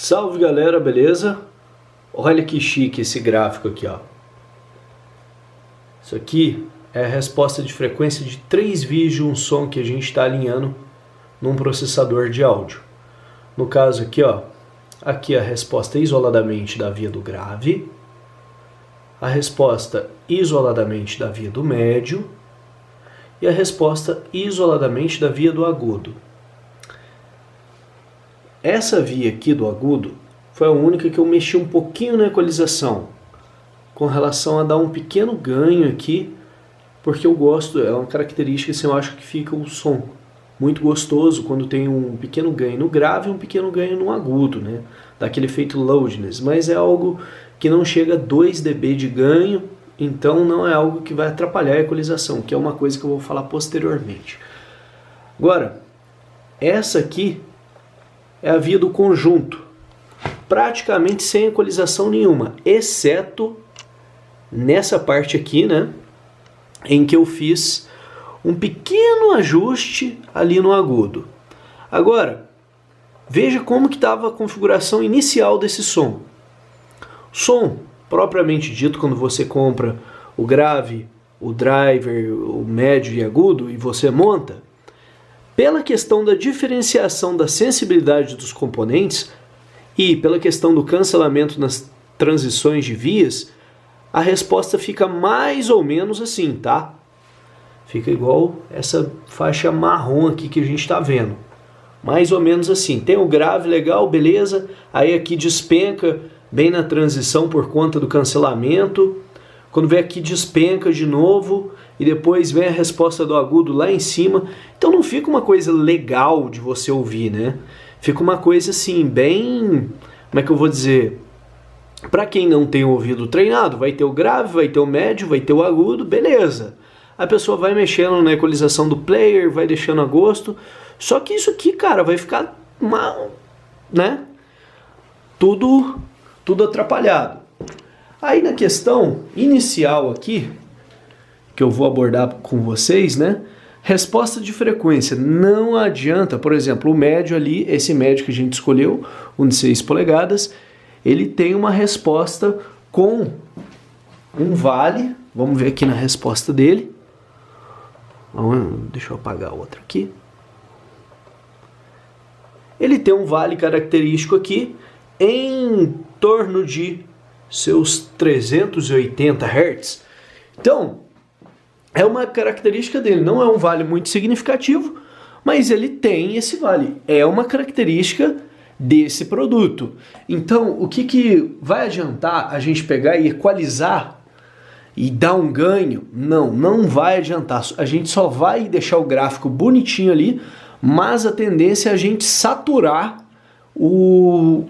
Salve galera, beleza? Olha que chique esse gráfico aqui, ó. Isso aqui é a resposta de frequência de 3 vias de um som que a gente está alinhando num processador de áudio. No caso aqui, ó, aqui é a resposta isoladamente da via do grave, a resposta isoladamente da via do médio e a resposta isoladamente da via do agudo. Essa via aqui do agudo foi a única que eu mexi um pouquinho na equalização, com relação a dar um pequeno ganho aqui, porque eu gosto, é uma característica assim, eu acho que fica o som muito gostoso quando tem um pequeno ganho no grave e um pequeno ganho no agudo, né? Dá aquele efeito loudness, mas é algo que não chega a 2 dB de ganho, então não é algo que vai atrapalhar a equalização, que é uma coisa que eu vou falar posteriormente. Agora, essa aqui é a via do conjunto, praticamente sem equalização nenhuma, exceto nessa parte aqui, né, em que eu fiz um pequeno ajuste ali no agudo. Agora, veja como que estava a configuração inicial desse som. O som, propriamente dito, quando você compra o grave, o driver, o médio e agudo e você monta, pela questão da diferenciação da sensibilidade dos componentes e pela questão do cancelamento nas transições de vias, a resposta fica mais ou menos assim, tá? Fica igual essa faixa marrom aqui que a gente está vendo. Mais ou menos assim. Tem o grave legal, beleza. Aí aqui despenca bem na transição por conta do cancelamento. Quando vem aqui despenca de novo e depois vem a resposta do agudo lá em cima. Então não fica uma coisa legal de você ouvir, né? Fica uma coisa assim, bem... Como é que eu vou dizer? Para quem não tem o ouvido treinado, vai ter o grave, vai ter o médio, vai ter o agudo, beleza. A pessoa vai mexendo na equalização do player, vai deixando a gosto. Só que isso aqui, cara, vai ficar mal, né? Tudo atrapalhado. Aí na questão inicial aqui, que eu vou abordar com vocês, né? Resposta de frequência. Não adianta, por exemplo, o médio ali, esse médio que a gente escolheu, um de 6 polegadas, ele tem uma resposta com um vale. Vamos ver aqui na resposta dele. Deixa eu apagar a outra aqui. Ele tem um vale característico aqui em torno de seus 380 Hz. Então, é uma característica dele, não é um vale muito significativo, mas ele tem esse vale. É uma característica desse produto. Então, o que vai adiantar a gente pegar e equalizar e dar um ganho? Não vai adiantar. A gente só vai deixar o gráfico bonitinho ali, mas a tendência é a gente saturar o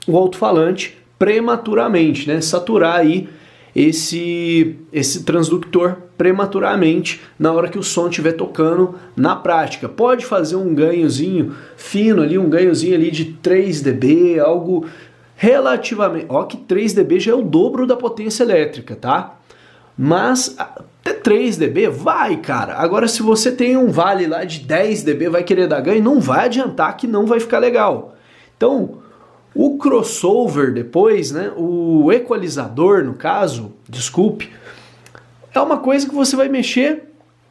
alto-falante prematuramente, né? Saturar aí esse transdutor prematuramente na hora que o som estiver tocando na prática. Pode fazer um ganhozinho fino ali, um ganhozinho ali de 3 dB, algo relativamente... Ó que 3 dB já é o dobro da potência elétrica, tá? Mas até 3 dB vai, cara. Agora se você tem um vale lá de 10 dB, vai querer dar ganho, não vai adiantar que não vai ficar legal. Então, o crossover depois, né, o equalizador no caso, desculpe, é uma coisa que você vai mexer,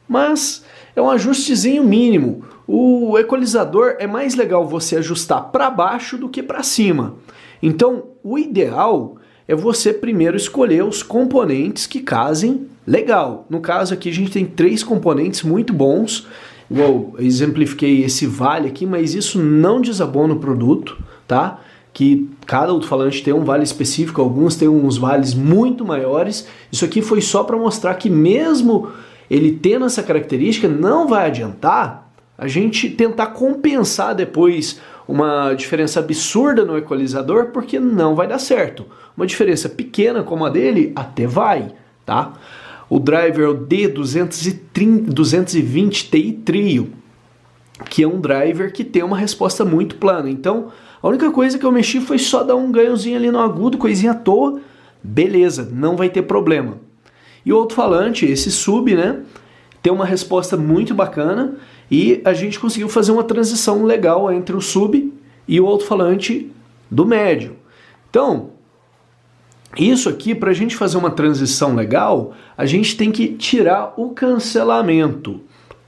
mas é um ajustezinho mínimo. O equalizador é mais legal você ajustar para baixo do que para cima. Então, o ideal é você primeiro escolher os componentes que casem legal. No caso aqui a gente tem 3 componentes muito bons. Igual eu exemplifiquei esse vale aqui, mas isso não desabona o produto, tá? Que cada alto-falante tem um vale específico, alguns têm uns vales muito maiores. Isso aqui foi só para mostrar que mesmo ele tendo essa característica, não vai adiantar a gente tentar compensar depois uma diferença absurda no equalizador, porque não vai dar certo. Uma diferença pequena como a dele até vai, tá? O driver é o D220 Ti Trio, que é um driver que tem uma resposta muito plana. Então, a única coisa que eu mexi foi só dar um ganhozinho ali no agudo, coisinha à toa, beleza, não vai ter problema. E o alto-falante, esse sub, né, tem uma resposta muito bacana e a gente conseguiu fazer uma transição legal entre o sub e o alto-falante do médio. Então, isso aqui, para a gente fazer uma transição legal, a gente tem que tirar o cancelamento.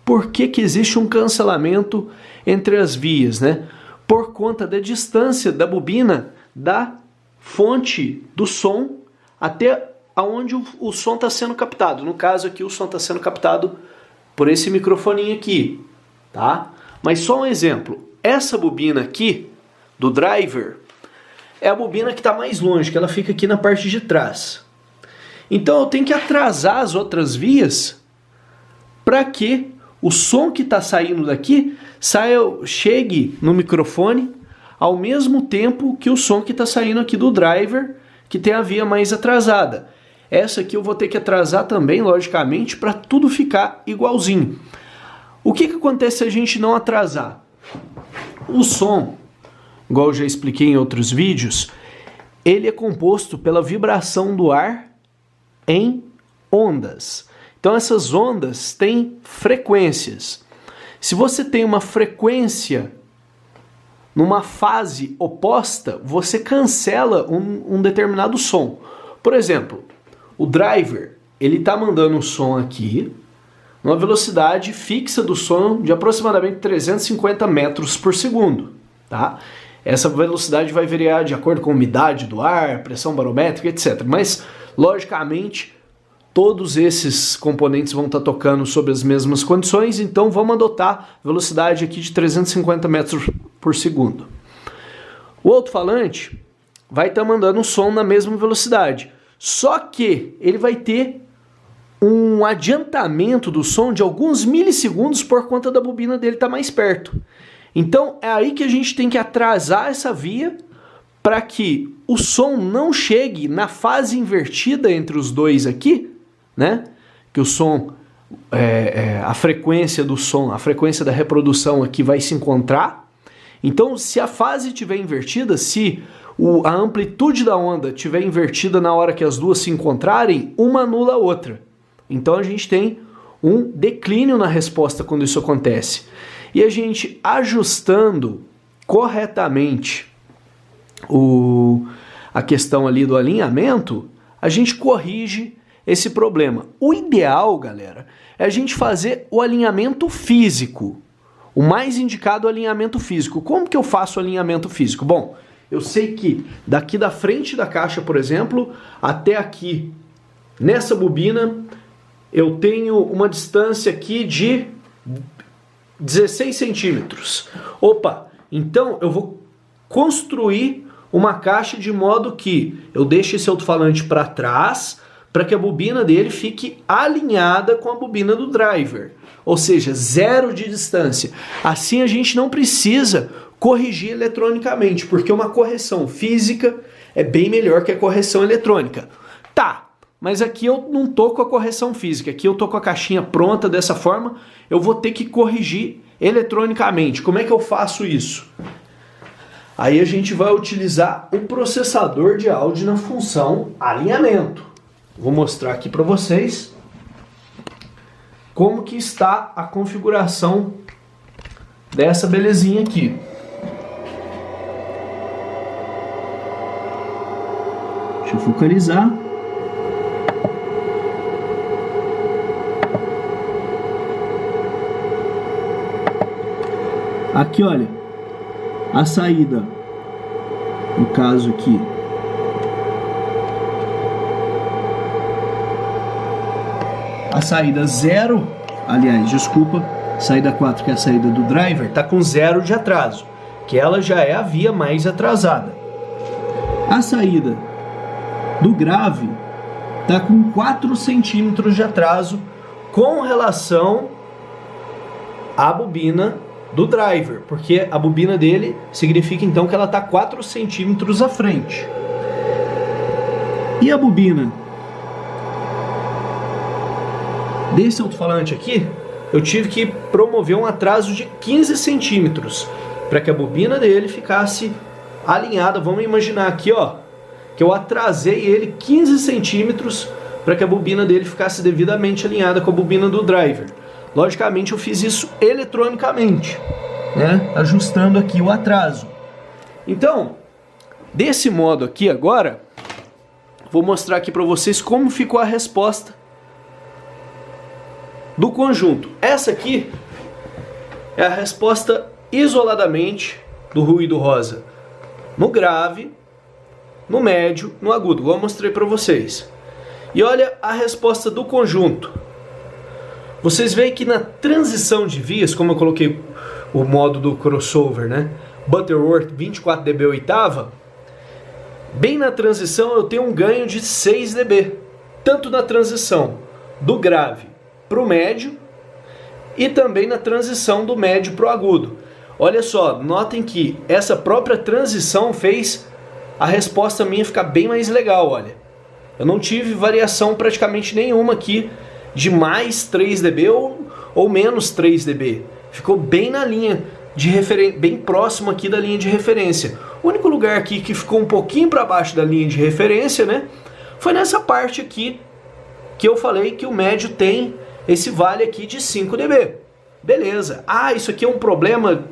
Por que que existe um cancelamento entre as vias, né? Por conta da distância da bobina da fonte do som até aonde o som está sendo captado. No caso aqui, o som está sendo captado por esse microfoninho aqui, tá? Mas só um exemplo. Essa bobina aqui, do driver, é a bobina que está mais longe, que ela fica aqui na parte de trás. Então eu tenho que atrasar as outras vias para que o som que está saindo daqui chegue no microfone ao mesmo tempo que o som que está saindo aqui do driver, que tem a via mais atrasada. Essa aqui eu vou ter que atrasar também, logicamente, para tudo ficar igualzinho. O que acontece se a gente não atrasar? O som, igual eu já expliquei em outros vídeos, ele é composto pela vibração do ar em ondas. Então essas ondas têm frequências. Se você tem uma frequência numa fase oposta, você cancela um determinado som. Por exemplo, o driver, ele está mandando um som aqui, numa velocidade fixa do som de aproximadamente 350 metros por segundo, tá? Essa velocidade vai variar de acordo com a umidade do ar, pressão barométrica, etc. Mas, logicamente, todos esses componentes vão estar tocando sob as mesmas condições, então vamos adotar velocidade aqui de 350 metros por segundo. O alto-falante vai estar mandando um som na mesma velocidade, só que ele vai ter um adiantamento do som de alguns milissegundos por conta da bobina dele estar mais perto. Então é aí que a gente tem que atrasar essa via para que o som não chegue na fase invertida entre os dois aqui, né? Que o som, a frequência do som, a frequência da reprodução aqui vai se encontrar. Então, se a fase estiver invertida, se a amplitude da onda estiver invertida na hora que as duas se encontrarem, uma anula a outra. Então a gente tem um declínio na resposta quando isso acontece. E a gente ajustando corretamente a questão ali do alinhamento, a gente corrige esse problema. O ideal, galera, é a gente fazer o alinhamento físico. O mais indicado é o alinhamento físico. Como que eu faço o alinhamento físico? Bom, eu sei que daqui da frente da caixa, por exemplo, até aqui, nessa bobina, eu tenho uma distância aqui de 16 centímetros. Opa, então eu vou construir uma caixa de modo que eu deixe esse alto-falante para trás, para que a bobina dele fique alinhada com a bobina do driver. Ou seja, zero de distância. Assim a gente não precisa corrigir eletronicamente, porque uma correção física é bem melhor que a correção eletrônica. Tá, mas aqui eu não tô com a correção física, aqui eu tô com a caixinha pronta dessa forma, eu vou ter que corrigir eletronicamente. Como é que eu faço isso? Aí a gente vai utilizar o processador de áudio na função alinhamento. Vou mostrar aqui para vocês como que está a configuração dessa belezinha aqui. Deixa eu focalizar. Aqui, olha, a saída, no caso aqui, a saída 0, aliás, desculpa, saída 4, que é a saída do driver, está com 0 de atraso, que ela já é a via mais atrasada. A saída do grave está com 4 centímetros de atraso com relação à bobina do driver, porque a bobina dele significa então que ela está 4 centímetros à frente. E a bobina desse alto-falante aqui, eu tive que promover um atraso de 15 centímetros para que a bobina dele ficasse alinhada. Vamos imaginar aqui, ó, que eu atrasei ele 15 centímetros para que a bobina dele ficasse devidamente alinhada com a bobina do driver. Logicamente eu fiz isso eletronicamente, né? Ajustando aqui o atraso. Então, Desse modo aqui agora, vou mostrar aqui para vocês como ficou a resposta do conjunto. Essa aqui é a resposta isoladamente do ruído rosa no grave, no médio, no agudo, igual eu mostrei para vocês. E olha a resposta do conjunto. Vocês veem que na transição de vias, como eu coloquei o modo do crossover, né? Butterworth 24 dB oitava, bem na transição eu tenho um ganho de 6 dB, tanto na transição do grave para o médio e também na transição do médio para o agudo. Olha só, notem que essa própria transição fez a resposta minha ficar bem mais legal, olha. Eu não tive variação praticamente nenhuma aqui de mais 3 dB ou menos 3 dB. Ficou bem na linha de referência, bem próximo aqui da linha de referência. O único lugar aqui que ficou um pouquinho para baixo da linha de referência, né, foi nessa parte aqui que eu falei que o médio tem esse vale aqui de 5 dB. Beleza. Ah, isso aqui é um problema,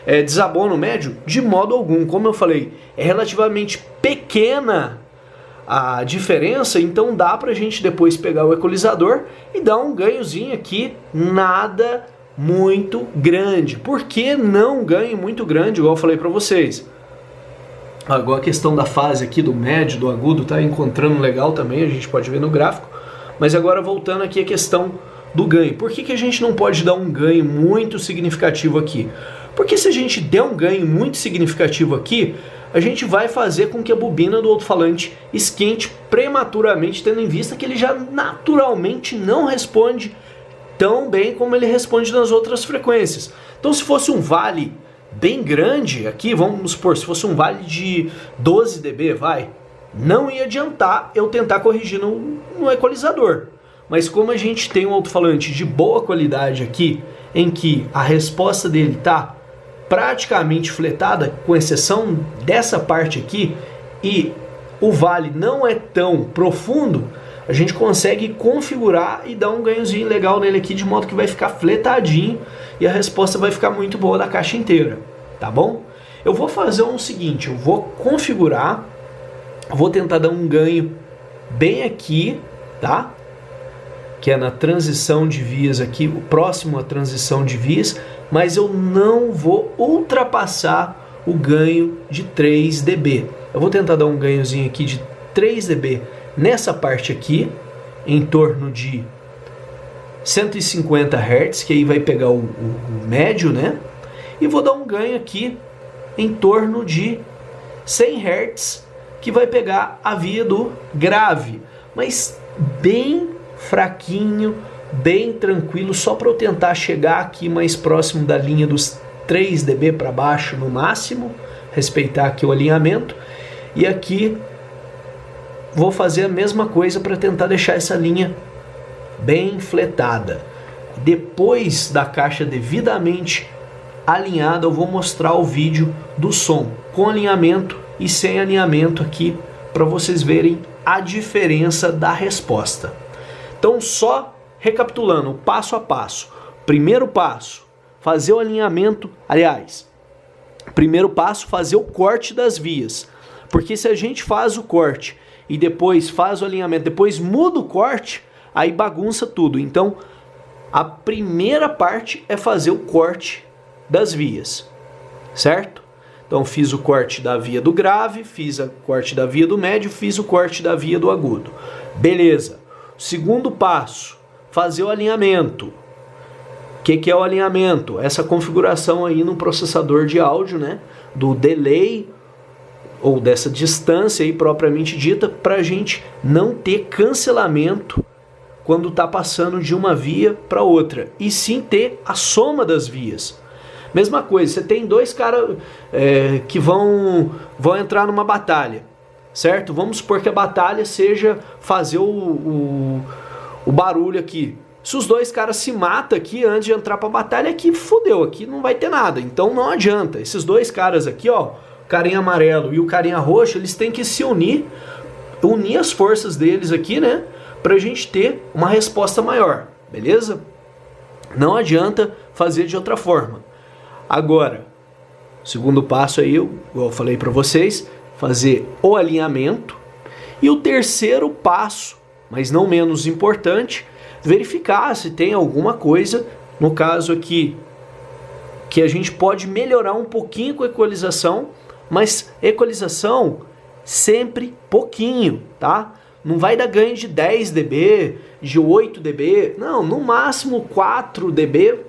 desabono médio? De modo algum. Como eu falei, é relativamente pequena a diferença, então dá pra gente depois pegar o equalizador e dar um ganhozinho aqui, nada muito grande. Por que não um ganho muito grande, igual eu falei pra vocês? Agora a questão da fase aqui do médio, do agudo, tá encontrando legal também, a gente pode ver no gráfico. Mas agora voltando aqui a questão do ganho. Por que a gente não pode dar um ganho muito significativo aqui? Porque se a gente der um ganho muito significativo aqui, a gente vai fazer com que a bobina do alto-falante esquente prematuramente, tendo em vista que ele já naturalmente não responde tão bem como ele responde nas outras frequências. Então se fosse um vale bem grande aqui, vamos supor, se fosse um vale de 12 dB, não ia adiantar eu tentar corrigir no equalizador. Mas como a gente tem um alto-falante de boa qualidade aqui, em que a resposta dele está praticamente fletada, com exceção dessa parte aqui, e o vale não é tão profundo, a gente consegue configurar e dar um ganhozinho legal nele aqui, de modo que vai ficar fletadinho e a resposta vai ficar muito boa da caixa inteira, tá bom? Eu vou fazer o seguinte, eu vou configurar, vou tentar dar um ganho bem aqui, tá? Que é na transição de vias aqui, o próximo à transição de vias, mas eu não vou ultrapassar o ganho de 3 dB. Eu vou tentar dar um ganhozinho aqui de 3 dB nessa parte aqui, em torno de 150 Hz, que aí vai pegar o médio, né? E vou dar um ganho aqui em torno de 100 Hz, que vai pegar a via do grave, mas bem fraquinho, bem tranquilo, só para eu tentar chegar aqui mais próximo da linha dos 3 dB para baixo no máximo, respeitar aqui o alinhamento, e aqui vou fazer a mesma coisa para tentar deixar essa linha bem fletada. Depois da caixa devidamente alinhada, eu vou mostrar o vídeo do som com alinhamento e sem alinhamento aqui, para vocês verem a diferença da resposta. Então, só recapitulando, passo a passo. Primeiro passo, fazer o alinhamento. Aliás, primeiro passo, fazer o corte das vias. Porque se a gente faz o corte e depois faz o alinhamento, depois muda o corte, aí bagunça tudo. Então, a primeira parte é fazer o corte das vias, certo? Então, fiz o corte da via do grave, fiz o corte da via do médio, fiz o corte da via do agudo. Beleza. Segundo passo, fazer o alinhamento. O que é o alinhamento? Essa configuração aí no processador de áudio, né? Do delay ou dessa distância aí propriamente dita, para a gente não ter cancelamento quando está passando de uma via para outra, e sim ter a soma das vias. Mesma coisa, você tem dois caras que vão entrar numa batalha, certo? Vamos supor que a batalha seja fazer o barulho aqui. Se os dois caras se matam aqui antes de entrar para a batalha, aqui fodeu, aqui não vai ter nada. Então não adianta. Esses dois caras aqui, ó, o carinha amarelo e o carinha roxo, eles têm que se unir as forças deles aqui, né? Pra gente ter uma resposta maior, beleza? Não adianta fazer de outra forma. Agora, segundo passo aí, eu falei para vocês, fazer o alinhamento. E o terceiro passo, mas não menos importante, verificar se tem alguma coisa, no caso aqui, que a gente pode melhorar um pouquinho com a equalização, mas equalização sempre pouquinho, tá? Não vai dar ganho de 10 dB, de 8 dB, não, no máximo 4 dB.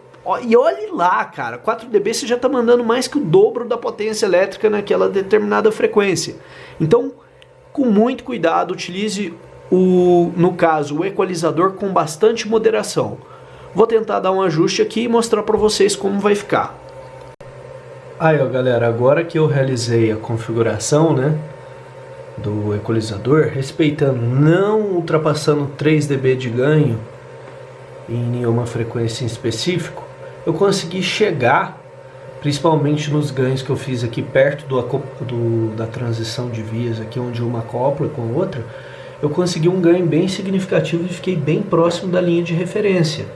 E olhe lá, cara, 4 dB você já está mandando mais que o dobro da potência elétrica naquela determinada frequência. Então, com muito cuidado, utilize, no caso, o equalizador com bastante moderação. Vou tentar dar um ajuste aqui e mostrar para vocês como vai ficar. Aí, ó, galera, agora que eu realizei a configuração, né, do equalizador, respeitando, não ultrapassando 3 dB de ganho em nenhuma frequência em específico, eu consegui chegar, principalmente nos ganhos que eu fiz aqui perto da transição de vias, aqui onde uma acopla com a outra, eu consegui um ganho bem significativo e fiquei bem próximo da linha de referência,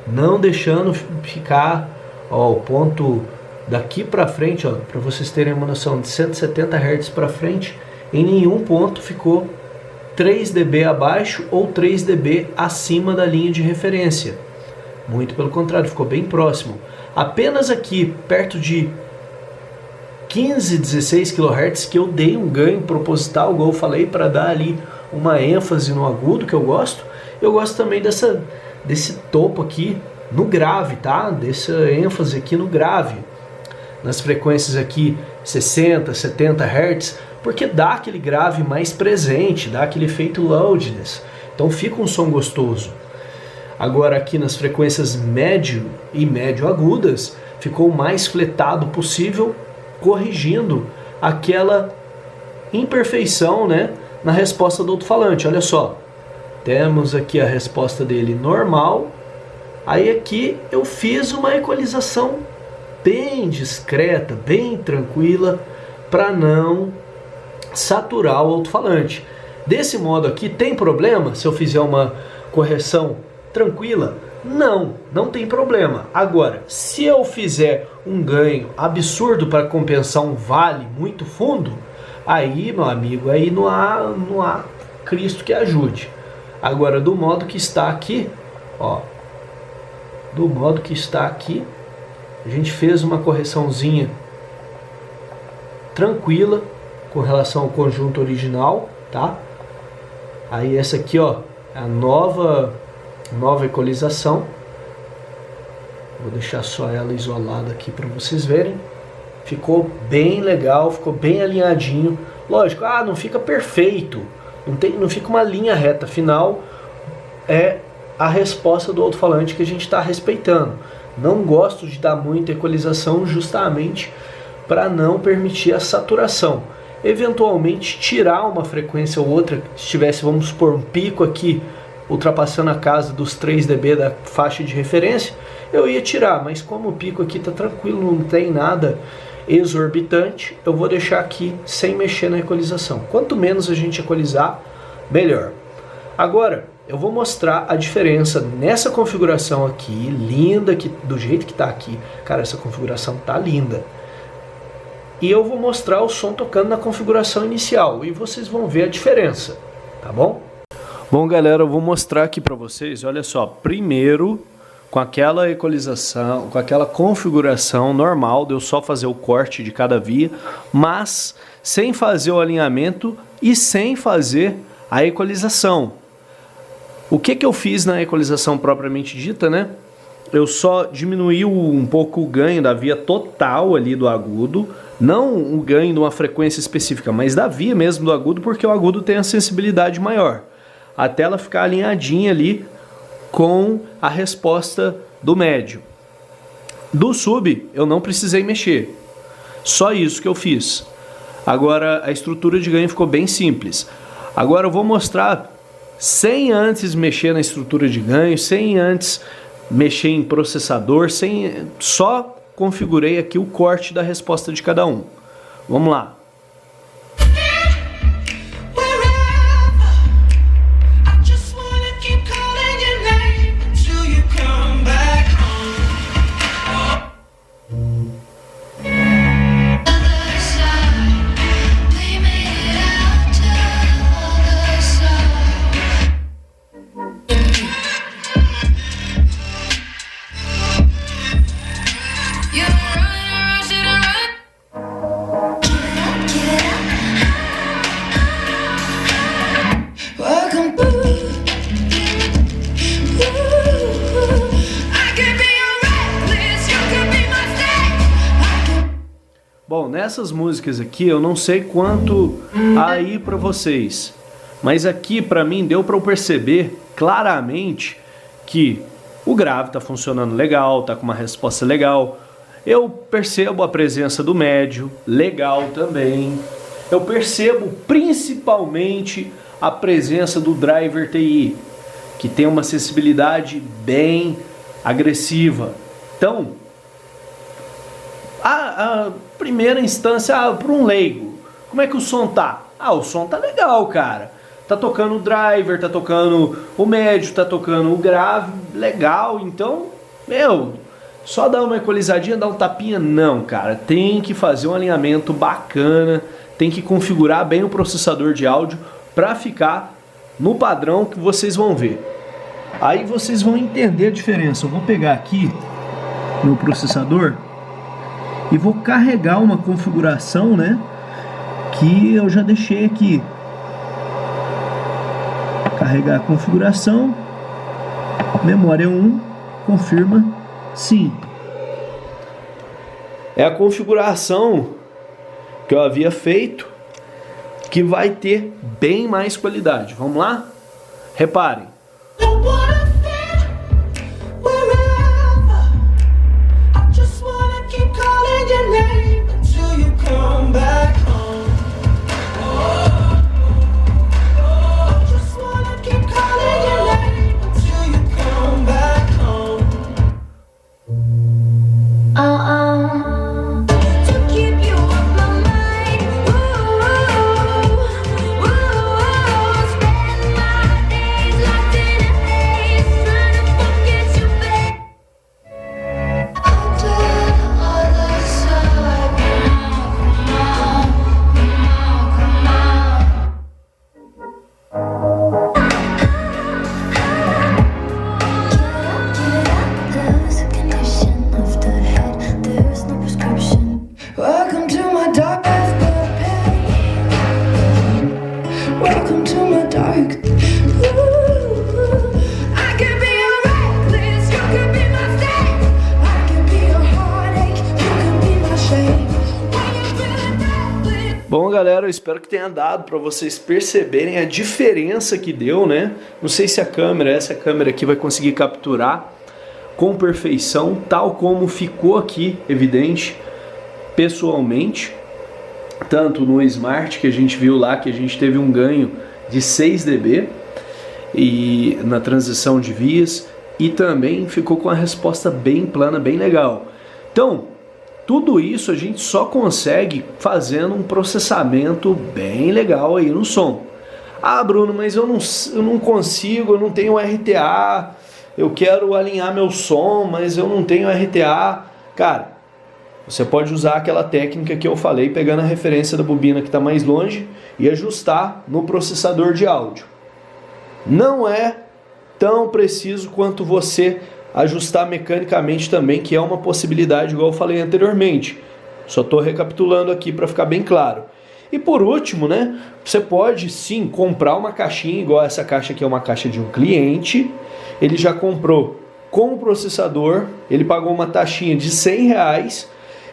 não deixando ficar, ó, o ponto daqui para frente, ó, para vocês terem uma noção, de 170 Hz para frente, em nenhum ponto ficou 3 dB abaixo ou 3 dB acima da linha de referência. Muito pelo contrário, ficou bem próximo. Apenas aqui, perto de 15, 16 kHz, que eu dei um ganho proposital, igual eu falei, para dar ali uma ênfase no agudo que eu gosto. Eu gosto também desse topo aqui no grave, tá? Dessa ênfase aqui no grave. Nas frequências aqui 60, 70 Hz, porque dá aquele grave mais presente, dá aquele efeito loudness. Então fica um som gostoso. Agora aqui nas frequências médio e médio agudas, ficou o mais fletado possível, corrigindo aquela imperfeição, né, na resposta do alto-falante. Olha só, temos aqui a resposta dele normal, aí aqui eu fiz uma equalização bem discreta, bem tranquila, para não saturar o alto-falante. Desse modo aqui, tem problema se eu fizer uma correção tranquila? Não tem problema. Agora, se eu fizer um ganho absurdo para compensar um vale muito fundo, aí, meu amigo, aí não há Cristo que ajude. Agora, do modo que está aqui, ó, do modo que está aqui, a gente fez uma correçãozinha tranquila com relação ao conjunto original, tá? Aí essa aqui, ó, é a nova equalização. Vou deixar só ela isolada aqui para vocês verem. Ficou bem legal, ficou bem alinhadinho. Lógico, não fica perfeito, não fica uma linha reta. Afinal, é a resposta do alto-falante que a gente está respeitando. Não gosto de dar muita equalização justamente para não permitir a saturação. Eventualmente tirar uma frequência ou outra, se tivesse, vamos supor, um pico aqui ultrapassando a casa dos 3 dB da faixa de referência, eu ia tirar, mas como o pico aqui está tranquilo, não tem nada exorbitante, eu vou deixar aqui sem mexer na equalização. Quanto menos a gente equalizar, melhor. Agora, eu vou mostrar a diferença nessa configuração aqui, linda, do jeito que está aqui. Cara, essa configuração tá linda. E eu vou mostrar o som tocando na configuração inicial, e vocês vão ver a diferença, tá bom? Bom, galera, eu vou mostrar aqui para vocês, olha só, primeiro com aquela equalização, com aquela configuração normal de eu só fazer o corte de cada via, mas sem fazer o alinhamento e sem fazer a equalização. O que eu fiz na equalização propriamente dita, né? Eu só diminuí um pouco o ganho da via total ali do agudo, não o ganho de uma frequência específica, mas da via mesmo do agudo, porque o agudo tem a sensibilidade maior, até ela ficar alinhadinha ali com a resposta do médio. Do sub eu não precisei mexer, só isso que eu fiz. Agora a estrutura de ganho ficou bem simples. Agora eu vou mostrar sem antes mexer na estrutura de ganho, sem antes mexer em processador, só configurei aqui o corte da resposta de cada um. Vamos lá. We made Bom, nessas músicas aqui eu não sei quanto aí pra vocês, mas aqui pra mim deu pra eu perceber claramente que o grave tá funcionando legal, tá com uma resposta legal. Eu percebo a presença do médio, legal também. Eu percebo principalmente a presença do driver TI, que tem uma sensibilidade bem agressiva. Então, a primeira instância, para um leigo, como é que o som tá? O som tá legal, cara. Tá tocando o driver, tá tocando o médio, tá tocando o grave, legal. Então, só dar uma equalizadinha, dar um tapinha? Não, cara. Tem que fazer um alinhamento bacana, tem que configurar bem o processador de áudio para ficar no padrão que vocês vão ver. Aí vocês vão entender a diferença. Eu vou pegar aqui meu processador e vou carregar uma configuração, né, que eu já deixei aqui. Carregar a configuração, memória 1, confirma, sim. É a configuração que eu havia feito, que vai ter bem mais qualidade. Vamos lá? Reparem. Bom, galera, eu espero que tenha dado para vocês perceberem a diferença que deu, né? Não sei se essa câmera aqui vai conseguir capturar com perfeição, tal como ficou aqui evidente pessoalmente, tanto no Smart que a gente viu lá, que a gente teve um ganho de 6 dB e na transição de vias, e também ficou com a resposta bem plana, bem legal. Então, tudo isso a gente só consegue fazendo um processamento bem legal aí no som. Bruno, mas eu não consigo, eu não tenho RTA, eu quero alinhar meu som, mas eu não tenho RTA. Cara, você pode usar aquela técnica que eu falei, pegando a referência da bobina que está mais longe e ajustar no processador de áudio. Não é tão preciso quanto você ajustar mecanicamente também, que é uma possibilidade, igual eu falei anteriormente. Só estou recapitulando aqui para ficar bem claro. E por último, né, você pode sim comprar uma caixinha, igual essa caixa aqui é uma caixa de um cliente. Ele já comprou com o processador, ele pagou uma taxinha de R$100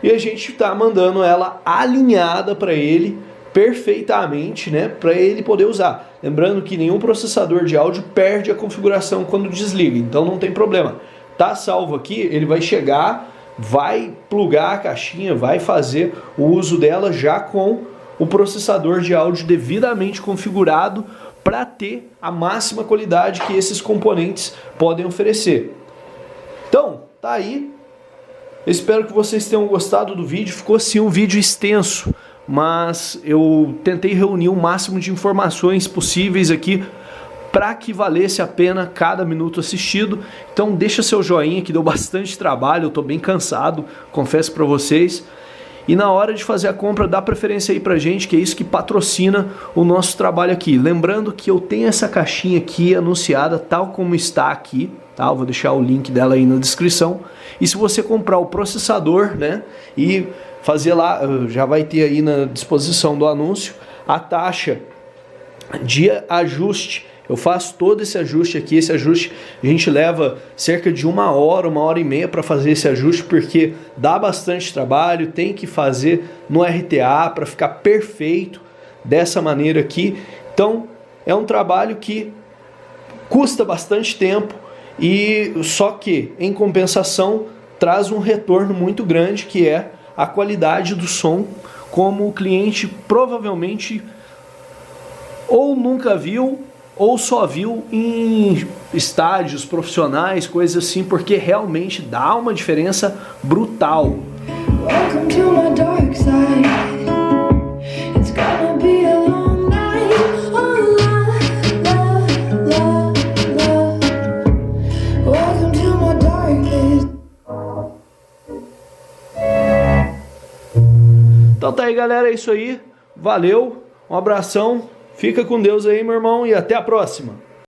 e a gente está mandando ela alinhada para ele perfeitamente, né, para ele poder usar. Lembrando que nenhum processador de áudio perde a configuração quando desliga, então não tem problema. Tá salvo aqui, ele vai chegar, vai plugar a caixinha, vai fazer o uso dela já com o processador de áudio devidamente configurado para ter a máxima qualidade que esses componentes podem oferecer. Então, tá aí. Eu espero que vocês tenham gostado do vídeo. Ficou sim um vídeo extenso, mas eu tentei reunir o máximo de informações possíveis aqui para que valesse a pena cada minuto assistido. Então deixa seu joinha, que deu bastante trabalho, eu estou bem cansado, confesso para vocês. E na hora de fazer a compra, dá preferência aí pra gente, que é isso que patrocina o nosso trabalho aqui. Lembrando que eu tenho essa caixinha aqui anunciada tal como está aqui, tá? Eu vou deixar o link dela aí na descrição. E se você comprar o processador, né, e fazer lá, já vai ter aí na disposição do anúncio a taxa de ajuste. Eu faço todo esse ajuste aqui. Esse ajuste a gente leva cerca de 1 hora e meia para fazer esse ajuste, porque dá bastante trabalho, tem que fazer no RTA para ficar perfeito dessa maneira aqui. Então é um trabalho que custa bastante tempo, e só que em compensação traz um retorno muito grande, que é a qualidade do som, como o cliente provavelmente ou nunca viu ou só viu em estádios profissionais, coisas assim, porque realmente dá uma diferença brutal. Welcome to my dark side. It's gonna be a long night. Oh, love, love, love. Welcome to my darkness. Então tá aí, galera, é isso aí. Valeu, um abração. Fica com Deus aí, meu irmão, e até a próxima.